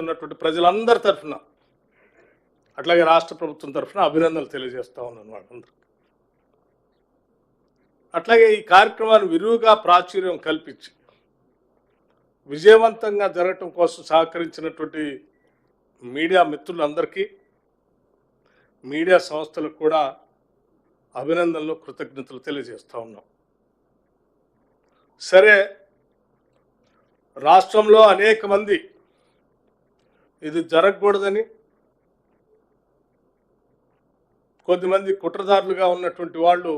ఉన్నటువంటి ప్రజలందరి తరఫున అట్లాగే రాష్ట్ర ప్రభుత్వం తరఫున అభినందనలు తెలియజేస్తా ఉన్నాను వాళ్ళందరూ. అట్లాగే ఈ కార్యక్రమాన్ని విరివిగా ప్రాచుర్యం కల్పించి విజయవంతంగా జరగటం కోసం సహకరించినటువంటి మీడియా మిత్రులందరికీ, మీడియా సంస్థలకు కూడా అభినందనలు, కృతజ్ఞతలు తెలియజేస్తూ ఉన్నాం. సరే, రాష్ట్రంలో అనేక మంది ఇది జరగకూడదని, కొద్దిమంది కుట్రదారులుగా ఉన్నటువంటి వాళ్ళు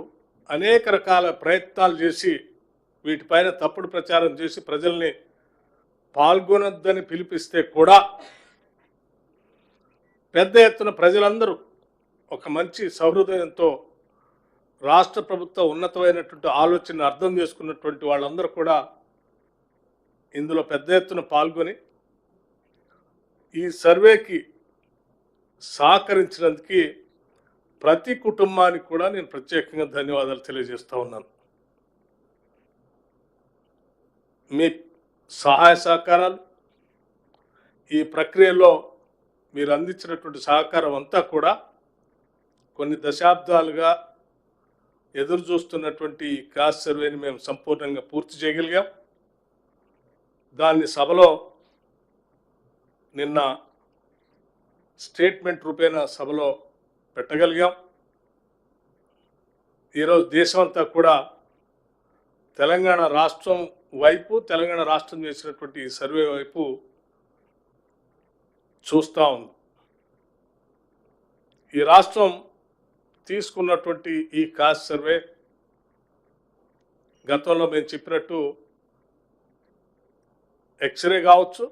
అనేక రకాల ప్రయత్నాలు చేసి వీటిపైన తప్పుడు ప్రచారం చేసి ప్రజల్ని పాల్గొనొద్దని పిలిపిస్తే కూడా పెద్ద ఎత్తున ప్రజలందరూ ఒక మంచి సహృదయంతో రాష్ట్ర ప్రభుత్వ ఉన్నతమైనటువంటి ఆలోచనను అర్థం చేసుకున్నటువంటి వాళ్ళందరూ కూడా ఇందులో పెద్ద ఎత్తున పాల్గొని ఈ సర్వేకి సహకరించినందుకు ప్రతి కుటుంబానికి కూడా నేను ప్రత్యేకంగా ధన్యవాదాలు తెలియజేస్తూ ఉన్నాను. మీ సహాయ సహకారాలు, ఈ ప్రక్రియలో మీరు అందించినటువంటి సహకారం అంతా కూడా కొన్ని దశాబ్దాలుగా ఎదురు చూస్తున్నటువంటి ఈ కాస్ట్ సర్వేని మేము సంపూర్ణంగా పూర్తి చేయగలిగాం. దాన్ని సభలో నిన్న స్టేట్మెంట్ రూపేణా సభలో పెట్టగలిగాం. ఈరోజు దేశం అంతా కూడా తెలంగాణ రాష్ట్రం వైపు, తెలంగాణ రాష్ట్రం చేసినటువంటి ఈ సర్వే వైపు చూస్తూ ఉంది. ఈ రాష్ట్రం తీసుకున్నటువంటి ఈ కాస్ట్ సర్వే గతంలో మేము చెప్పినట్టు ఎక్స్రే కావచ్చు,